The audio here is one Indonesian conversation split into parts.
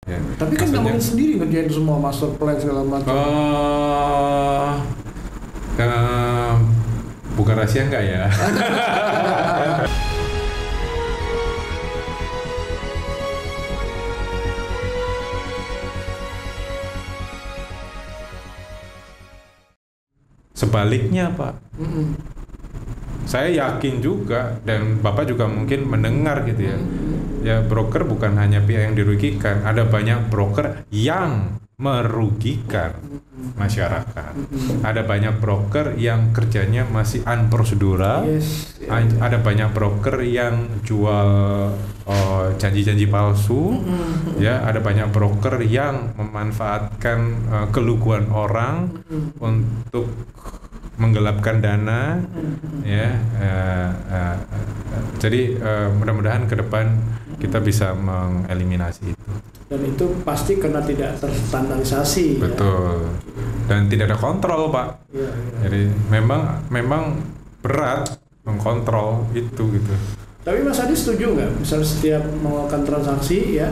Ya. Tapi kan nggak mungkin sendiri ngerjain semua master plan segala macam. Bukan rahasia nggak ya? Sebaliknya Pak, saya yakin juga dan Bapak juga mungkin mendengar gitu ya. Ya broker bukan hanya pihak yang dirugikan, ada banyak broker yang merugikan masyarakat. Ada banyak broker yang kerjanya masih unprosedural. Ada banyak broker yang jual janji-janji palsu. Ya, ada banyak broker yang memanfaatkan keluguan orang untuk menggelapkan dana. Ya, jadi mudah-mudahan ke depan kita bisa mengeliminasi itu. Dan itu pasti karena tidak terstandarisasi. Betul. Ya? Dan tidak ada kontrol, Pak. Ya. Jadi memang berat mengkontrol itu gitu. Tapi Mas Adi setuju nggak? Misalnya setiap melakukan transaksi ya,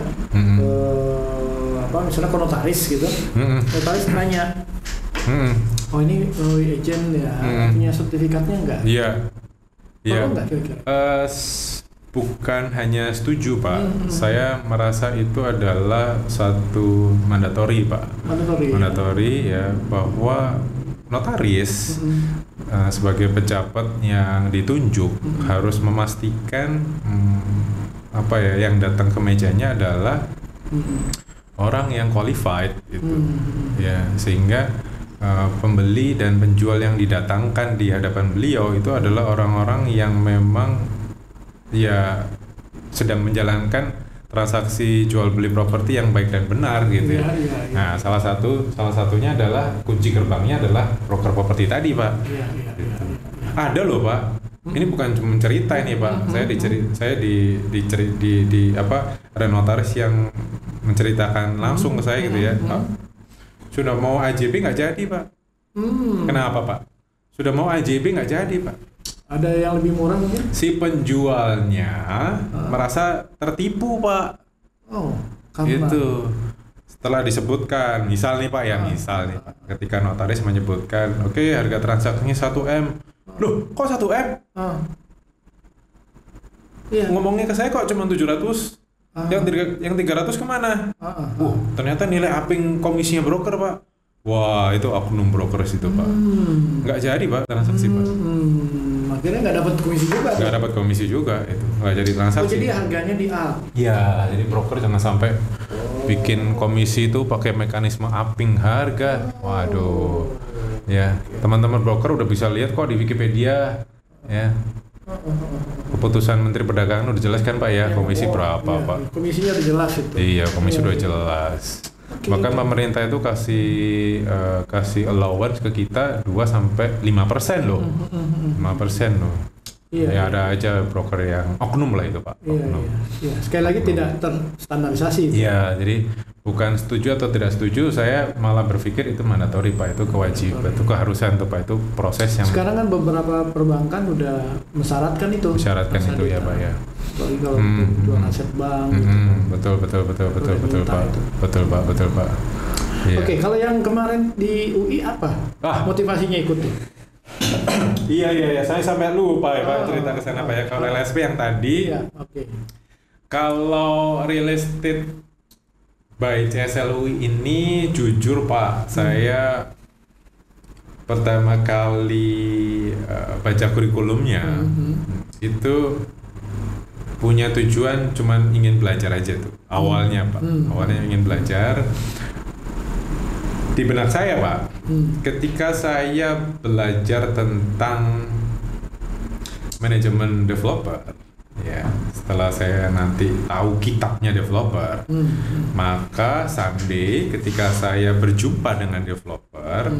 misalnya ke notaris gitu, notaris nanya, oh ini agent ya, punya sertifikatnya nggak? Iya. Iya. Nggak kira-kira? Bukan hanya setuju Pak, saya merasa itu adalah satu mandatori Pak. Mandatori ya, bahwa notaris sebagai pejabat yang ditunjuk harus memastikan yang datang ke mejanya adalah orang yang qualified gitu. Ya, sehingga pembeli dan penjual yang didatangkan di hadapan beliau itu adalah orang-orang yang memang ya sedang menjalankan transaksi jual beli properti yang baik dan benar gitu ya. Nah, salah satunya adalah kunci gerbangnya adalah broker properti tadi, Pak. Ada loh, Pak. Ini bukan cuma cerita ini, Pak. Ada notaris yang menceritakan langsung ke saya gitu ya. Sudah mau AJB nggak jadi, Pak. Kenapa, Pak? Sudah mau AJB nggak jadi, Pak. Ada yang lebih murah mungkin? Si penjualnya merasa tertipu, Pak. Karena itu setelah disebutkan, misal nih Pak ya, misal nih Pak, ketika notaris menyebutkan, oke, harga transaksinya 1M. Loh, kok 1M? Ngomongnya ke saya kok cuma 700. Yang 300 kemana? Ternyata nilai upping komisinya broker, Pak. Wah, itu oknum broker itu, Pak. Nggak jadi, Pak, transaksi, Pak. Akhirnya nggak dapat komisi juga. Nggak dapat komisi juga, itu nggak jadi transaksi. Jadi harganya di up. Iya, jadi broker jangan sampai bikin komisi itu pakai mekanisme upping harga. Waduh, ya teman-teman broker udah bisa lihat kok di Wikipedia, ya. Keputusan Menteri Perdagangan udah jelas kan Pak ya, komisi berapa Pak? Komisinya udah jelas itu. Iya, komisi udah jelas. Bahkan pemerintah itu kasih allowance ke kita 2-5% loh. 5% loh. Ya ada aja broker yang oknum lah itu Pak. Iya. Sekali lagi tidak terstandarisasi. Iya, jadi bukan setuju atau tidak setuju, saya malah berpikir itu mandatori Pak, itu kewajiban, itu keharusan tuh Pak, itu proses yang. Sekarang kan beberapa perbankan udah mensyaratkan itu. Mensyaratkan itu ya Pak ya. Kalau jual aset bank. Betul Pak. Betul Pak. Yeah. Oke, kalau yang kemarin di UI apa? Motivasinya ikut tuh? Iya, saya sampai lupa ya Pak cerita ke sana Pak ya. Kalau LSP yang tadi. Iya, oke. Kalau real estate by CSLUI ini jujur Pak, saya pertama kali baca kurikulumnya itu punya tujuan cuman ingin belajar aja tuh awalnya Pak. Awalnya ingin belajar. Di benak saya Pak, ketika saya belajar tentang manajemen developer, ya setelah saya nanti tahu kitabnya developer, maka someday ketika saya berjumpa dengan developer,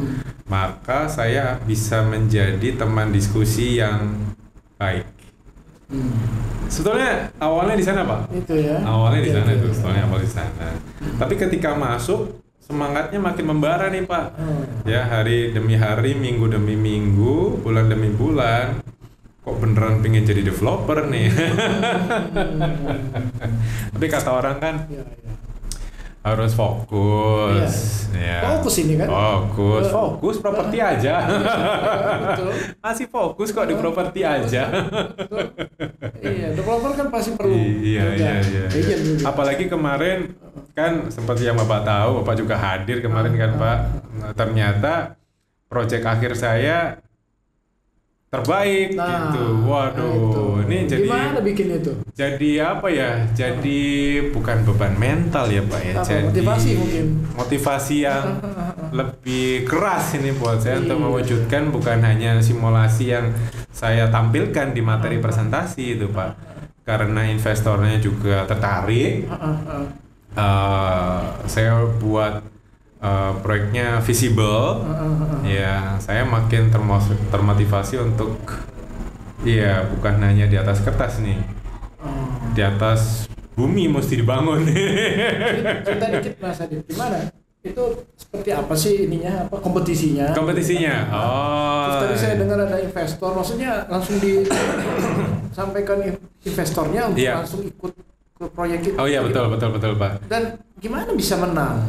maka saya bisa menjadi teman diskusi yang baik. Sebetulnya awalnya di sana Pak. Itu ya. Awalnya di sana itu, awalnya di sana. Tapi ketika masuk semangatnya makin membara nih Pak. Ya hari demi hari, minggu demi minggu, bulan demi bulan. Kok beneran pengen jadi developer nih. Tapi kata orang kan harus fokus. Iya. Fokus ini kan? Fokus properti aja. Betul. Masih fokus kok di properti aja. Iya, developer kan pasti perlu. Iya. Apalagi kemarin kan seperti yang Bapak tahu, Bapak juga hadir kemarin kan Pak. Ternyata proyek akhir saya terbaik gitu. Waduh, ini jadi gimana bikin itu? Jadi apa ya? Jadi bukan beban mental ya Pak ya. Jadi motivasi mungkin. Motivasi yang lebih keras ini buat saya untuk mewujudkan bukan hanya simulasi yang saya tampilkan di materi presentasi itu Pak. Karena investornya juga tertarik. Saya buat proyeknya visible, ya saya makin termotivasi untuk, ya bukan hanya di atas kertas nih, di atas bumi mesti dibangun. Cerita dikit Mas Adit, gimana? Itu seperti apa sih ininya, apa kompetisinya? Terus tadi saya dengar ada investor, maksudnya langsung disampaikan investornya untuk langsung ikut ke proyek itu. Oh iya betul Pak. Dan gimana bisa menang?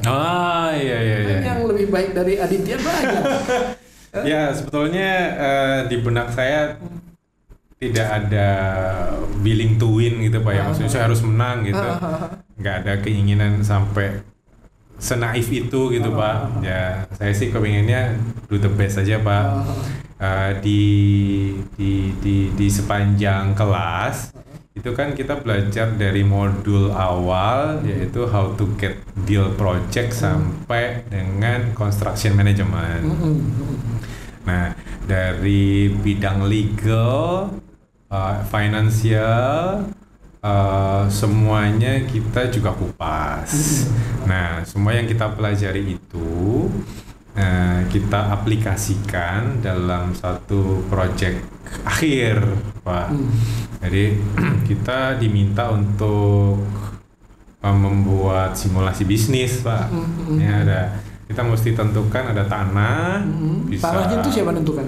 Iya. Yang lebih baik dari Aditya banyak. Ya sebetulnya di benak saya tidak ada willing to win gitu Pak ya. Maksudnya saya harus menang gitu. Nggak ada keinginan sampai senaif itu gitu Pak. Ya saya sih kepinginnya do the best aja Pak. Di sepanjang kelas itu kan kita belajar dari modul awal yaitu how to get deal project sampai dengan construction management. Nah dari bidang legal, financial, semuanya kita juga kupas. Nah semua yang kita pelajari itu kita aplikasikan dalam satu project akhir Pak. Jadi kita diminta untuk membuat simulasi bisnis Pak. Ini kita mesti tentukan ada tanah. Tanahnya itu siapa nentukan?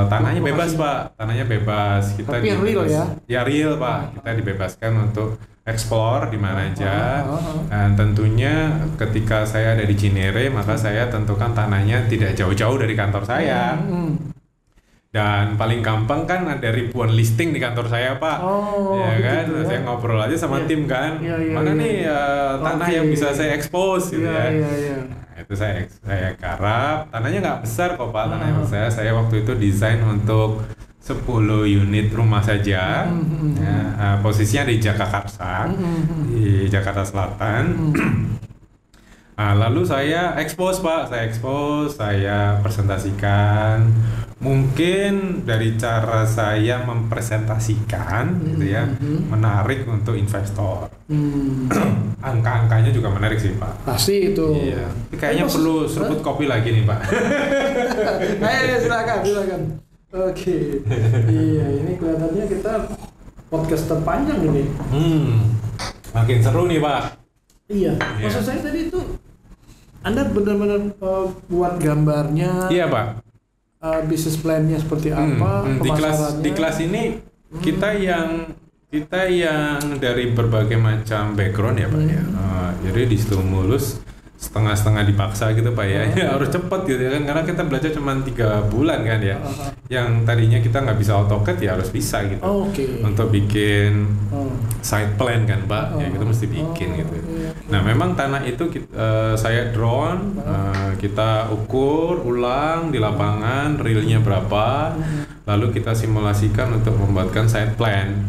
Tanahnya bebas Pak, tanahnya bebas. Kita tapi real ya? Ya real Pak. Kita dibebaskan untuk explore di mana aja. Dan tentunya ketika saya ada di Cinere, maka saya tentukan tanahnya tidak jauh-jauh dari kantor saya. Dan paling gampang kan ada ribuan listing di kantor saya Pak. Ya kan, gitu, saya ngobrol aja sama tim kan. Mana nih tanah yang bisa saya expose gitu ya. Nah, itu saya garap. Tanahnya nggak besar kok Pak, tanahnya besar. Saya waktu itu desain untuk 10 unit rumah saja. Posisinya di Jagakarsa, di Jakarta Selatan. Lalu saya expose Pak, saya presentasikan. Mungkin dari cara saya mempresentasikan gitu ya, menarik untuk investor. Angka-angkanya juga menarik sih Pak. Pasti itu. Iya. Kayaknya perlu seruput kopi lagi nih Pak. Ayo silakan. Oke. Iya, ini kelihatannya kita podcast terpanjang ini. Makin seru nih Pak. Iya. Maksud saya tadi itu Anda benar-benar buat gambarnya. Iya Pak. Bisnis plan-nya seperti apa? Di kelas ini kita yang dari berbagai macam background ya Pak ya. Jadi distimulus setengah-setengah dipaksa gitu Pak ya. Harus cepat gitu ya kan, karena kita belajar cuma 3 bulan kan ya. Yang tadinya kita nggak bisa AutoCAD ya harus bisa gitu. Untuk bikin site plan kan Pak, ya kita mesti bikin gitu. Nah memang tanah itu saya drone, kita ukur ulang di lapangan realnya berapa, lalu kita simulasikan untuk membuatkan site plan.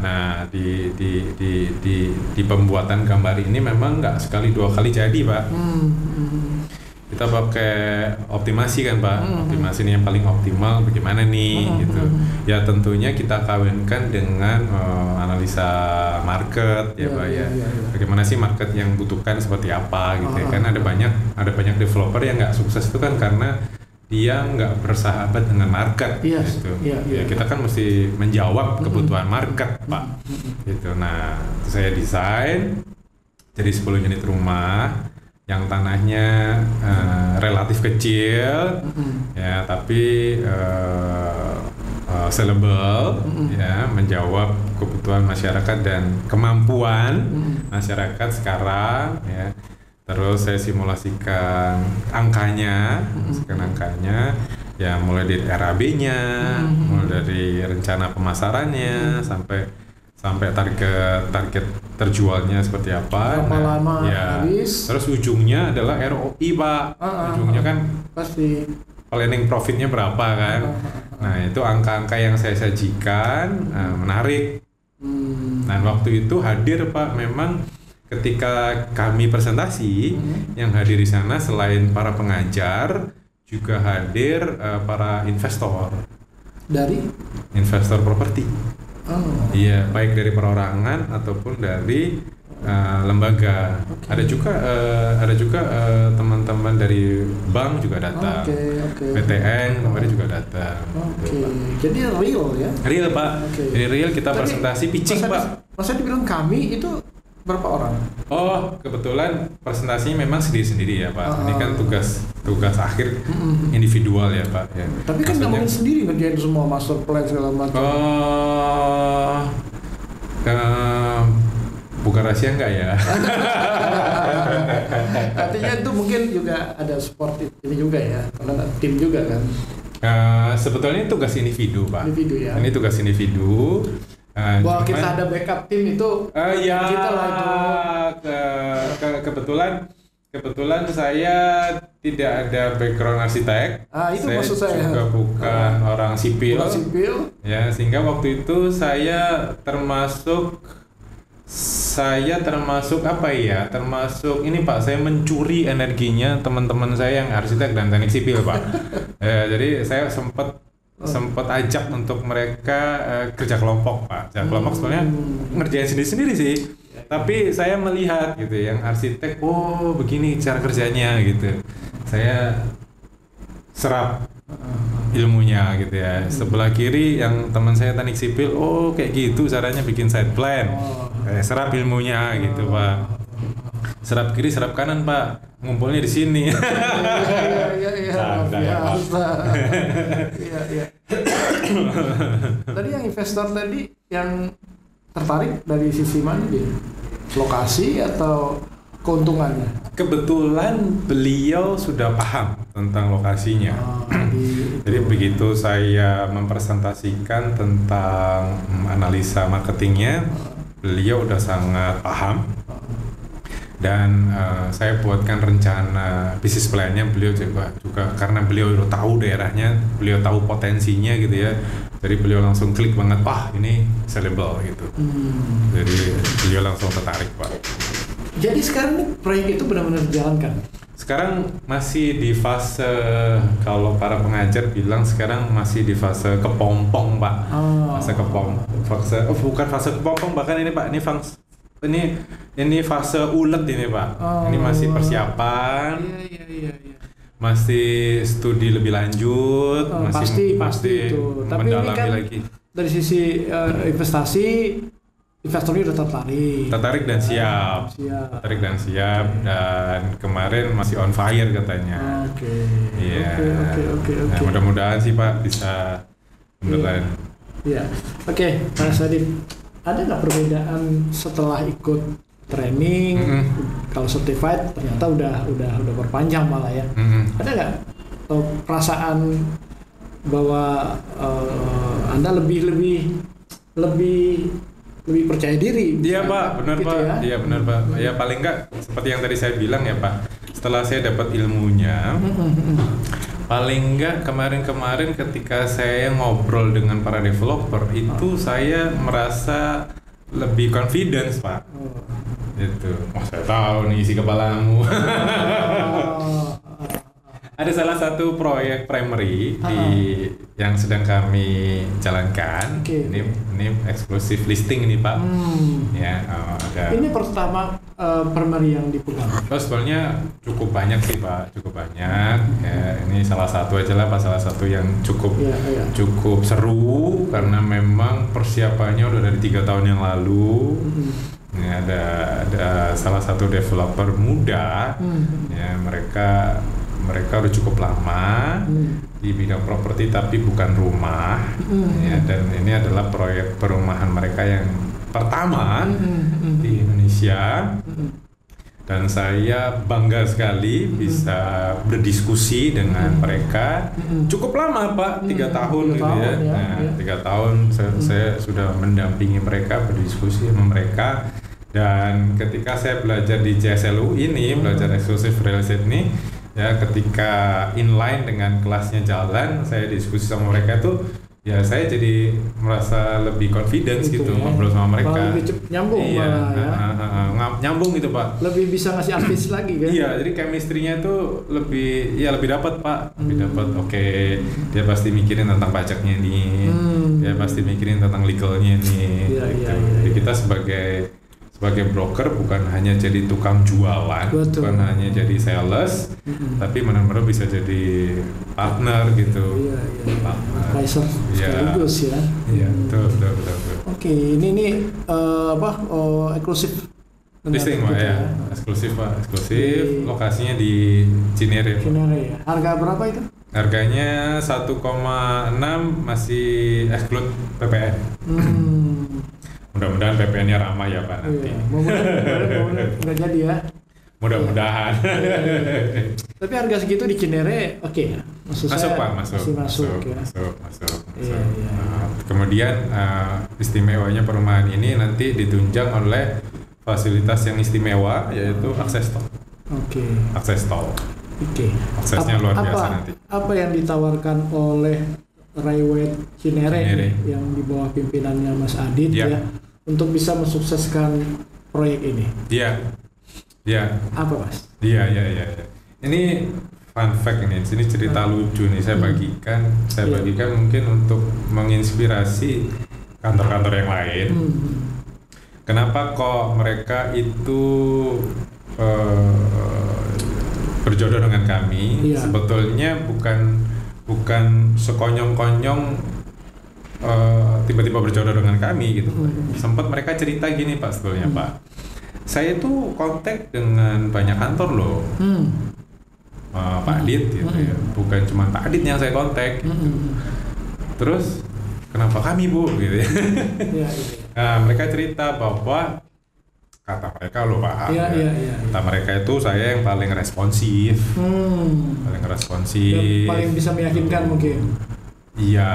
Nah di pembuatan gambar ini memang nggak sekali 2 kali jadi Pak. Kita pakai optimasi kan Pak, optimasi ini yang paling optimal bagaimana nih gitu. Ya tentunya kita kawinkan dengan analisa market ya Pak ya. Bagaimana sih market yang butuhkan seperti apa gitu ya. Kan ada banyak developer yang nggak sukses itu kan karena dia nggak bersahabat dengan market gitu. Ya kita kan mesti menjawab kebutuhan market Pak. Gitu. Nah saya desain jadi 10 unit rumah yang tanahnya relatif kecil ya, tapi sellable, ya, menjawab kebutuhan masyarakat dan kemampuan masyarakat sekarang, ya. Terus saya simulasikan angkanya, ya, mulai dari RAB-nya, mulai dari rencana pemasarannya sampai target terjualnya seperti apa. Berapa lama habis. Terus ujungnya adalah ROI, Pak. Ujungnya kan pasti planning profitnya berapa kan. Nah, itu angka-angka yang saya sajikan menarik. Dan waktu itu hadir, Pak, memang ketika kami presentasi, yang hadir di sana selain para pengajar juga hadir para investor. Dari investor properti. Iya, baik dari perorangan ataupun dari lembaga. Ada juga teman-teman dari bank juga datang. PTN kemarin juga datang. Jadi real ya? Real, Pak. Jadi real kita presentasi pitching, Pak. Masa dibilang kami itu berapa orang? Oh, kebetulan presentasinya memang sendiri-sendiri ya, Pak. Ini kan tugas akhir individual ya, Pak. Ya. Tapi kan nggak mungkin sendiri ngerjain semua master plan segala macam. Bukan rahasia enggak ya? Artinya itu mungkin juga ada support ini juga ya, karena tim juga kan. Sebetulnya tugas individu, Pak. Ya. Ini tugas individu. Bahwa kita ada backup tim itu kita lah itu. Kebetulan saya tidak ada background arsitek. Itu saya maksud saya juga bukan orang sipil. Ya, sehingga waktu itu saya termasuk apa ya? Termasuk ini, Pak, saya mencuri energinya teman-teman saya yang arsitek dan teknik sipil, Pak. Jadi saya sempat ajak untuk mereka kerja kelompok, Pak. Kerja kelompok sebenarnya ngerjain sendiri-sendiri sih. Tapi saya melihat gitu, yang arsitek, begini cara kerjanya gitu. Saya serap ilmunya gitu ya. Sebelah kiri yang teman saya teknik sipil, kayak gitu caranya bikin site plan. Serap ilmunya gitu, Pak. Serap kiri, serap kanan, Pak. Ngumpulnya di sini. Iya. Tadi yang investor tadi yang tertarik dari sisi mana dia? Lokasi atau keuntungannya? Kebetulan beliau sudah paham tentang lokasinya. Jadi begitu saya mempresentasikan tentang analisa marketingnya, beliau udah sangat paham. Dan saya buatkan rencana bisnis plan-nya, beliau juga karena beliau udah tahu daerahnya, beliau tahu potensinya gitu ya. Jadi beliau langsung klik banget, ini sellable gitu. Jadi beliau langsung tertarik, Pak. Jadi sekarang nih proyek itu benar-benar dijalankan? Sekarang masih di fase, kalau para pengajar bilang sekarang masih di fase kepompong, Pak. Bukan fase kepompong, bahkan ini, Pak, ini fase ulet ini, Pak. Ini masih persiapan. Iya. Masih studi lebih lanjut, pasti itu. Tapi ini kan lagi. Dari sisi investasi, investornya udah tertarik dan siap. Dan kemarin masih on fire katanya. Oke. Nah, mudah-mudahan sih, Pak, bisa beneran. Iya. Oke, Mas Adib. Ada nggak perbedaan setelah ikut training, kalau certified ternyata udah berpanjang malah ya? Ada nggak perasaan bahwa Anda lebih percaya diri? Iya, Pak, benar, gitu, Pak. Iya, benar, Pak. Ya paling nggak seperti yang tadi saya bilang ya, Pak. Setelah saya dapat ilmunya, paling nggak kemarin ketika saya ngobrol dengan para developer itu saya merasa lebih confidence, Pak. Gitu. Saya tahu nih isi kepalamu. Ada salah satu proyek primary yang sedang kami jalankan. Ini eksklusif listing ini, Pak. Ya, ada. Ini pertama primary yang dipegang. Sebenarnya cukup banyak sih, Pak. Cukup banyak. Ya, ini salah satu aja lah, Pak. Salah satu yang cukup seru karena memang persiapannya udah dari 3 tahun yang lalu. Ini ada salah satu developer muda. Ya, mereka mereka udah cukup lama di bidang properti tapi bukan rumah, ya, dan ini adalah proyek perumahan mereka yang pertama di Indonesia. Dan saya bangga sekali bisa berdiskusi dengan mereka. Cukup lama Pak, 3 tahun gitu ya. Nah, 3 tahun saya sudah mendampingi mereka, berdiskusi sama mereka. Dan ketika saya belajar di JSLU ini, belajar eksklusif real estate ini, ya ketika inline dengan kelasnya jalan, saya diskusi sama mereka tuh, ya saya jadi merasa lebih confidence gitu ya, ngobrol sama mereka. Lebih nyambung malah ya. Nyambung gitu Pak. Lebih bisa ngasih advice lagi kan? Iya, jadi chemistry-nya tuh lebih dapat Pak. Lebih dapat. Oke, dia pasti mikirin tentang pajaknya nih. Dia pasti mikirin tentang legalnya nih. Gitu. Jadi kita sebagai broker bukan hanya jadi tukang jualan, bukan hanya jadi sales, tapi benar-benar bisa jadi partner gitu. Advisor sekaligus ya. Iya, betul. Oke, ini eksklusif. Listing Pak ya, eksklusif Pak, eksklusif. Lokasinya di Cinere. Cinere ya. Harga berapa itu? Harganya 1,6 masih exclude PPN. Mudah-mudahan PPN-nya ramah ya Pak nanti. Mudah-mudahan nggak jadi ya. Mudah-mudahan. Tapi harga segitu di Cinere oke ya? Masuk Pak, masuk. Iya. Kemudian istimewanya perumahan ini nanti ditunjang oleh fasilitas yang istimewa, yaitu akses tol. Akses tol. Aksesnya luar biasa nanti. Apa yang ditawarkan oleh Railway Cinere yang di bawah pimpinannya Mas Adit ya untuk bisa mensukseskan proyek ini? Iya. Apa Mas? Iya. Ini fun fact ini cerita lucu nih saya bagikan mungkin untuk menginspirasi kantor-kantor yang lain. Kenapa kok mereka itu berjodoh dengan kami? Sebetulnya bukan sekonyong-konyong tiba-tiba berjodoh dengan kami gitu. Sempat mereka cerita gini Pak, sebetulnya Pak, saya tuh kontak dengan banyak kantor loh, Pak Adit gitu ya, bukan cuma Pak Adit yang saya kontak gitu. Terus kenapa kami Bu gitu ya? Nah, mereka cerita bahwa kata mereka loh Pak, kata mereka itu saya yang paling responsif, paling bisa meyakinkan mungkin. Iya,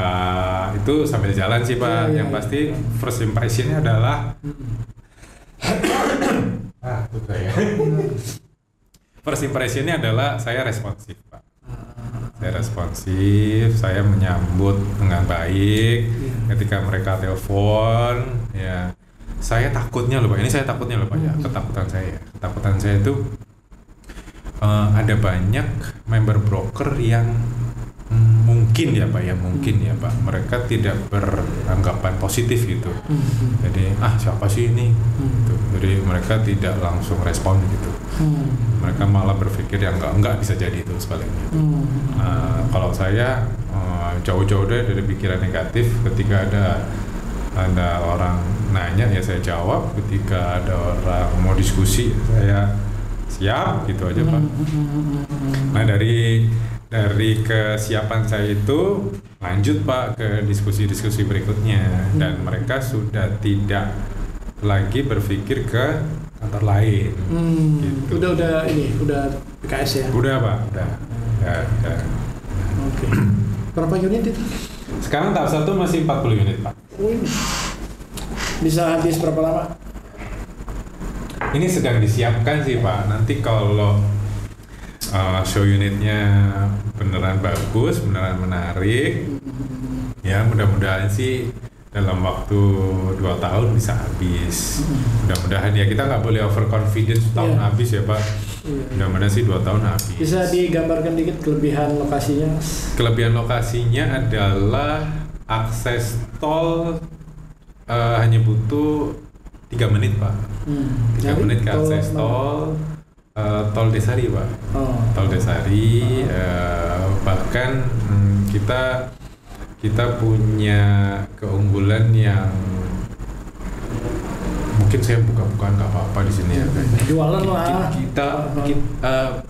itu sambil jalan sih Pak. Yang pasti first impression-nya adalah first impression-nya adalah saya responsif Pak. Saya responsif, saya menyambut dengan baik. Ketika mereka telepon, ya saya takutnya loh Pak, ya, ketakutan saya itu ada banyak member broker yang mungkin ya Pak, mereka tidak beranggapan positif gitu. Jadi siapa sih ini? Gitu. Jadi mereka tidak langsung respon gitu. Mereka malah berpikir yang enggak bisa jadi itu sebaliknya. Kalau saya jauh-jauh dari pikiran negatif. Ketika ada orang nanya ya saya jawab, ketika ada orang mau diskusi saya siap gitu aja Pak. Nah dari kesiapan saya itu lanjut Pak ke diskusi-diskusi berikutnya, dan mereka sudah tidak lagi berpikir ke kantor lain. Gitu. Udah PKS ya? Udah Pak, udah. Oke. Berapa unit itu? Sekarang tahap 1 masih 40 unit Pak. Bisa habis berapa lama? Ini sedang disiapkan sih Pak. Nanti kalau show unitnya beneran bagus, beneran menarik, ya mudah-mudahan sih dalam waktu 2 tahun bisa habis. Mudah-mudahan ya, kita nggak boleh overconfident tahun habis ya Pak. Mudah-mudahan sih 2 tahun habis. Bisa digambarkan dikit kelebihan lokasinya? Kelebihan lokasinya adalah akses tol hanya butuh 3 menit Pak. 3 menit ke akses tol. Tol Desari Pak. Tol Desari, bahkan kita punya keunggulan yang mungkin saya buka-bukaan nggak apa-apa di sini ya. Jualan lah. Kita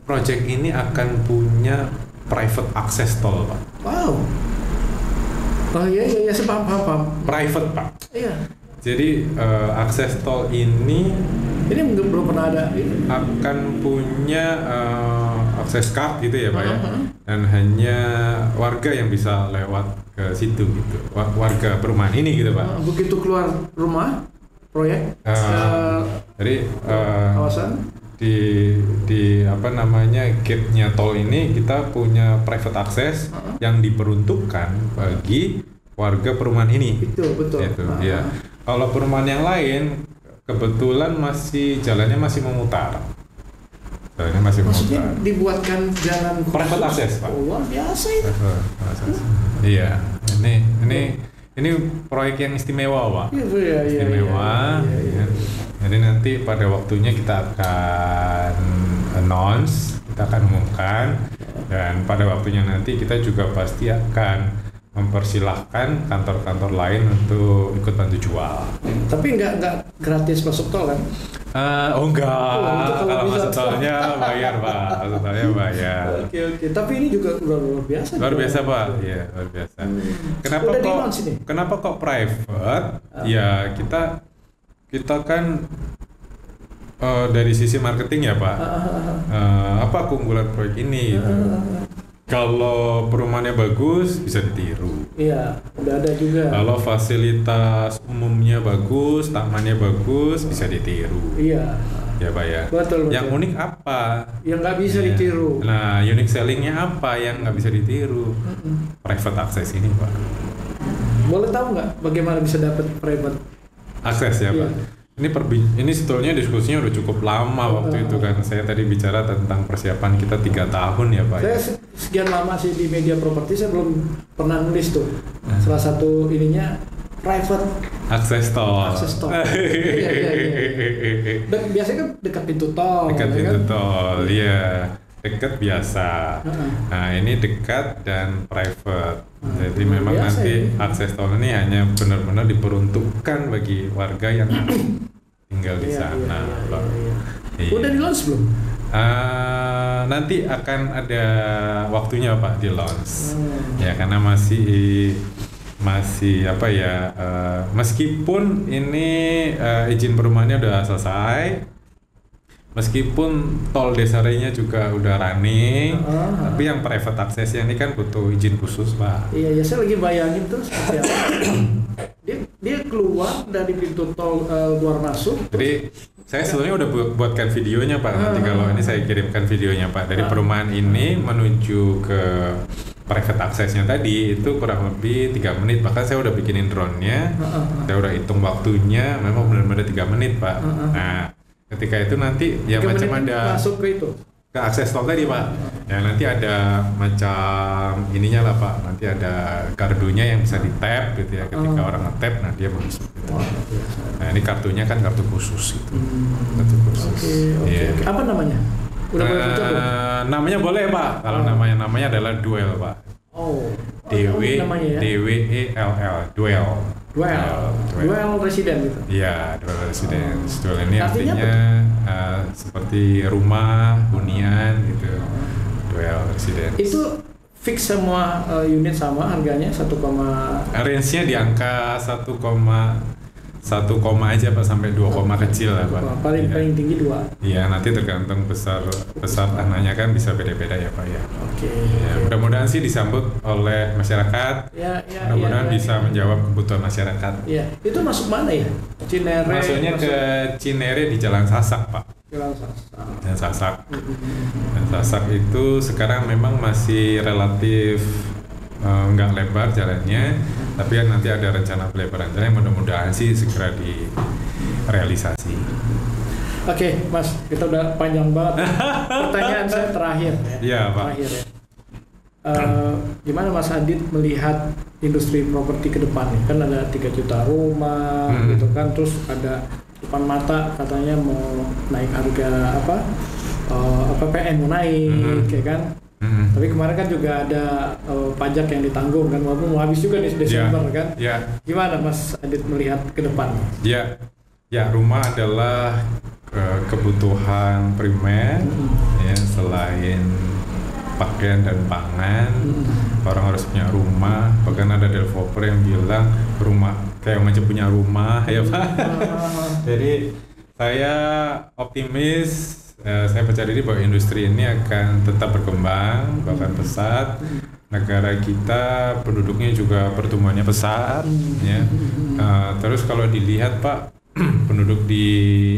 project ini akan punya private access tol, Pak. Wow. Oh iya, saya paham. Private, Pak. Iya. Jadi akses tol ini belum pernah ada. Akan punya akses card gitu ya, Pak ya. Dan hanya warga yang bisa lewat ke situ gitu. Warga perumahan ini gitu, Pak. Begitu keluar rumah proyek jadi kawasan di apa namanya gate-nya tol ini kita punya private access yang diperuntukkan bagi warga perumahan ini. Betul. Gitu, ya. Kalau perumahan yang lain kebetulan jalannya masih memutar. Maksudnya dibuatkan jalan private access, Pak. Luar biasa itu. Iya. Ini proyek yang istimewa, Pak. Iya. Istimewa. Iya. Jadi nanti pada waktunya kita akan announce, kita akan umumkan, dan pada waktunya nanti kita juga pasti akan mempersilahkan kantor-kantor lain untuk ikut bantu jual. Tapi nggak gratis masuk tol kan? Enggak. Kalau masuk tolnya bayar, Pak. Masuk tolnya bayar. Oke. Tapi ini juga luar biasa. Luar biasa, Pak. Iya, luar biasa. Kenapa kok private? Ya kita kan dari sisi marketing ya, Pak. Apa keunggulan proyek ini? Gitu. Kalau perumahannya bagus bisa ditiru. Iya, udah ada juga. Kalau fasilitas umumnya bagus, tamannya bagus, bisa ditiru. Iya. Ya, Pak ya. Betul. Yang unik apa? Yang nggak bisa ditiru. Nah, unique sellingnya apa yang nggak bisa ditiru? Private access ini, Pak. Boleh tahu nggak bagaimana bisa dapat private access ya, Pak? Ini sebetulnya diskusinya udah cukup lama waktu itu kan. Saya tadi bicara tentang persiapan kita 3 tahun ya, Pak. Saya sekian lama sih di media properti, saya belum pernah nulis tuh. Salah satu ininya private access tol. Iya. Biasanya kan dekat pintu tol. Tol, iya. Dekat biasa. Nah, ini dekat dan private. Jadi memang nanti akses tol ini hanya benar-benar diperuntukkan bagi warga yang tinggal di sana. Iya. Udah di launch belum? Nanti akan ada waktunya, Pak, di launch. Ya, karena masih apa ya? Meskipun ini izin perumahannya udah selesai. Meskipun tol Desarainya juga udah running, tapi yang private access-nya ini kan butuh izin khusus, Pak. Iya, saya lagi bayangin tuh seperti apa. Dia keluar dari pintu tol luar masuk. Jadi saya sebenarnya udah buatkan videonya, Pak. Nanti kalau ini saya kirimkan videonya, Pak. Dari perumahan ini menuju ke private access-nya tadi itu kurang lebih 3 menit. Bahkan saya udah bikinin drone-nya, saya udah hitung waktunya, memang benar-benar 3 menit, Pak. Nah, ketika itu nanti ya macam ada masuk ke akses tol tadi, Pak. Ya nanti ada macam ininya lah, Pak. Nanti ada kartunya yang bisa di-tap gitu ya. Ketika orang nge-tap, nah dia masuk gitu. Nah, ini kartunya kan kartu khusus gitu. Kartu khusus. Oke. Apa namanya? Udah boleh dicoba? Namanya boleh, Pak. Kalau namanya adalah Duel, Pak. Duel Resident gitu. Iya, Duel Residence. Duel ini artinya seperti rumah hunian gitu. Duel Residence. Itu fix semua unit sama harganya 1, range-nya di angka 1 koma aja, Pak, sampai 2 koma kecil lah, Pak. Paling tinggi 2. Iya, nanti tergantung besar tanahnya kan bisa beda-beda ya, Pak ya. Oke. Ya, mudah-mudahan sih disambut oleh masyarakat. Mudah-mudahan bisa menjawab kebutuhan masyarakat. Iya. Itu masuk mana ya? Cinere. Masuknya ke Cinere di Jalan Sasak, Pak. Jalan Sasak. Dan Sasak itu sekarang memang masih relatif nggak lebar jalannya, tapi kan nanti ada rencana pelebaran jalan yang mudah-mudahan sih segera direalisasi. Oke, Mas, kita udah panjang banget. Pertanyaan saya terakhir ya. Iya, Pak. Terakhir ya. Gimana Mas Adit melihat industri properti ke depan nih? Kan ada 3 juta rumah gitu kan, terus ada depan mata katanya mau naik harga PPN mau naik, kayak kan? Tapi kemarin kan juga ada pajak yang ditanggung kan, walaupun mau habis juga nih Desember kan? Yeah. Gimana Mas Adit melihat ke depan? Ya, Ya, rumah adalah kebutuhan primer ya, selain pakaian dan pangan. Orang harus punya rumah. Bahkan ada developer yang bilang rumah kayak macam punya rumah ya Pak. Jadi saya optimis, saya percaya diri bahwa industri ini akan tetap berkembang bahkan pesat. Negara kita penduduknya juga pertumbuhannya pesat ya. Terus kalau dilihat Pak, penduduk di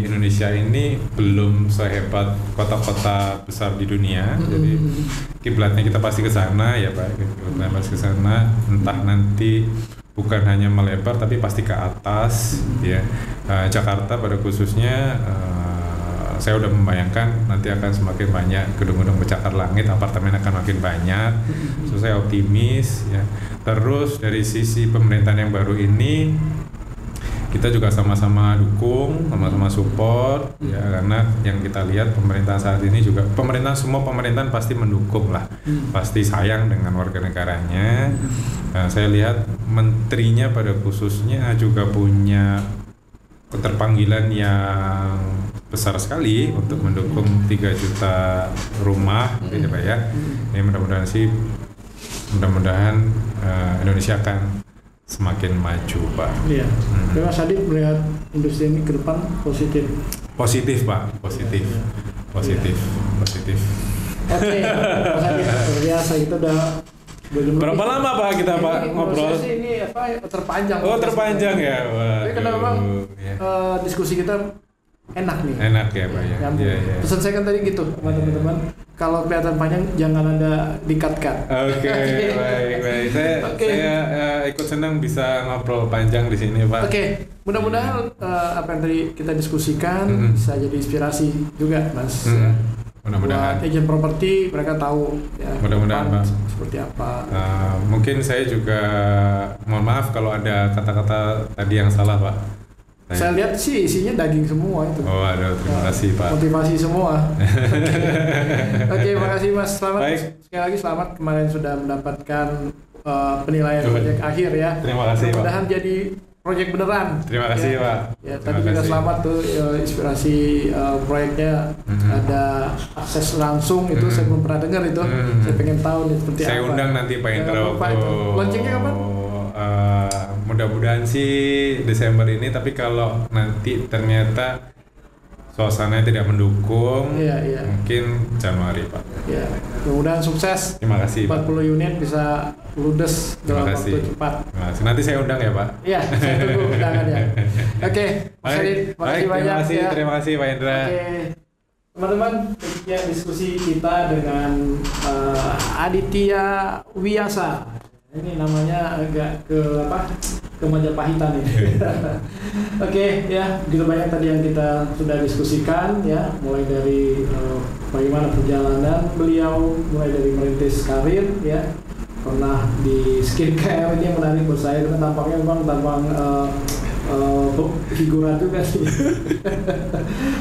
Indonesia ini belum sehebat kota-kota besar di dunia. Jadi kiblatnya kita pasti ke sana ya Pak. Kiblatnya pasti ke sana. Entah nanti bukan hanya melebar tapi pasti ke atas ya. Jakarta pada khususnya saya udah membayangkan nanti akan semakin banyak gedung-gedung pencakar langit, apartemen akan makin banyak. So saya optimis ya. Terus dari sisi pemerintahan yang baru ini kita juga sama-sama dukung, sama-sama support ya, karena yang kita lihat pemerintahan saat ini juga semua pemerintahan pasti mendukung lah, pasti sayang dengan warga negaranya. Saya lihat menterinya pada khususnya juga punya keterpanggilan yang besar sekali untuk mendukung 3 juta rumah gitu Pak ya. Ini mudah-mudahan Indonesia akan semakin maju Pak. Iya. Mas Adit melihat industri ini ke depan positif. Positif Pak, positif. Positif. Oke, Mas Adit, biasa kita udah berapa lama Pak kita Pak ngobrol? Ini terpanjang. Oh terpanjang ya Pak. Tapi karena memang diskusi kita enak nih. Enak ya Pak ya. Iya. Pesan saya kan tadi gitu teman-teman, kalau kelihatan panjang jangan ada di-cut-cut. Oke, baik. Saya ikut senang bisa ngobrol panjang di sini Pak. Oke, mudah-mudahan apa yang tadi kita diskusikan bisa jadi inspirasi juga Mas. Mudah-mudahan. Buat agent properti mereka tahu ya. Mudah-mudahan Pak. Seperti apa. Mungkin saya juga mohon maaf kalau ada kata-kata tadi yang salah Pak. Saya lihat sih isinya daging semua itu. Oh aduh, terima kasih Pak. Motivasi semua. Oke, makasih Mas. Selamat. Baik. Sekali lagi selamat kemarin sudah mendapatkan penilaian proyek akhir ya. Terima kasih Pak. Mudah-mudahan jadi proyek beneran. Terima kasih ya. Pak. Ya, tadi juga selamat tuh inspirasi proyeknya ada akses langsung itu saya belum pernah dengar itu. Saya pengen tahu nih seperti saya apa. Saya undang nanti Pak Indra. Launchingnya kapan? Mudah-mudahan sih Desember ini, tapi kalau nanti ternyata suasananya tidak mendukung, mungkin Januari Pak. Ya, mudah-mudahan sukses. Terima kasih 40 unit bisa ludes dalam waktu cepat. Terima kasih. Nanti saya undang ya Pak. Iya, saya tunggu undangannya. Oke, Mas Adit, makasih banyak. Terima kasih Pak Indra. Oke, teman-teman, ya diskusi kita dengan Aditya Wiyasa. Ini namanya agak ke Majapahitan ini. Oke, ya, begitu banyak tadi yang kita sudah diskusikan ya, mulai dari bagaimana perjalanan beliau, mulai dari merintis karir ya, pernah di skincare, ini yang menarik buat saya karena tampaknya memang tampang figuran juga sih.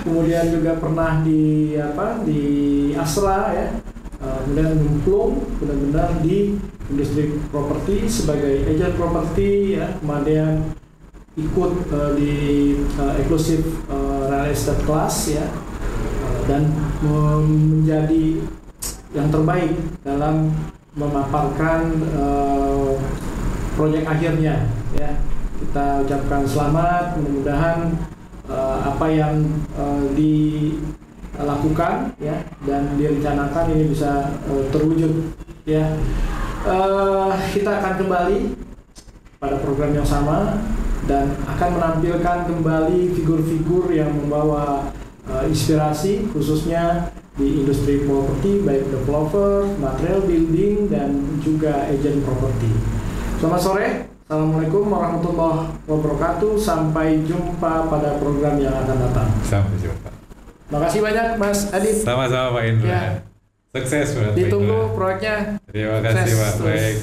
Kemudian juga pernah di Asra ya. Kemudian nyemplung benar-benar di industri properti sebagai agent properti ya, kemudian ikut di eksklusif real estate class ya, dan menjadi yang terbaik dalam memaparkan proyek akhirnya ya. Kita ucapkan selamat, mudah-mudahan apa yang dilakukan ya dan direncanakan ini bisa terwujud ya. Kita akan kembali pada program yang sama dan akan menampilkan kembali figur-figur yang membawa inspirasi khususnya di industri properti, baik developer, material building dan juga agent properti. Selamat sore. Assalamualaikum warahmatullahi wabarakatuh. Sampai jumpa pada program yang akan datang. Sampai jumpa. Makasih banyak Mas Adit. Sama-sama Pak Indra. Ya. Sukses buat ditunggu proyeknya. Terima kasih Pak. Baik.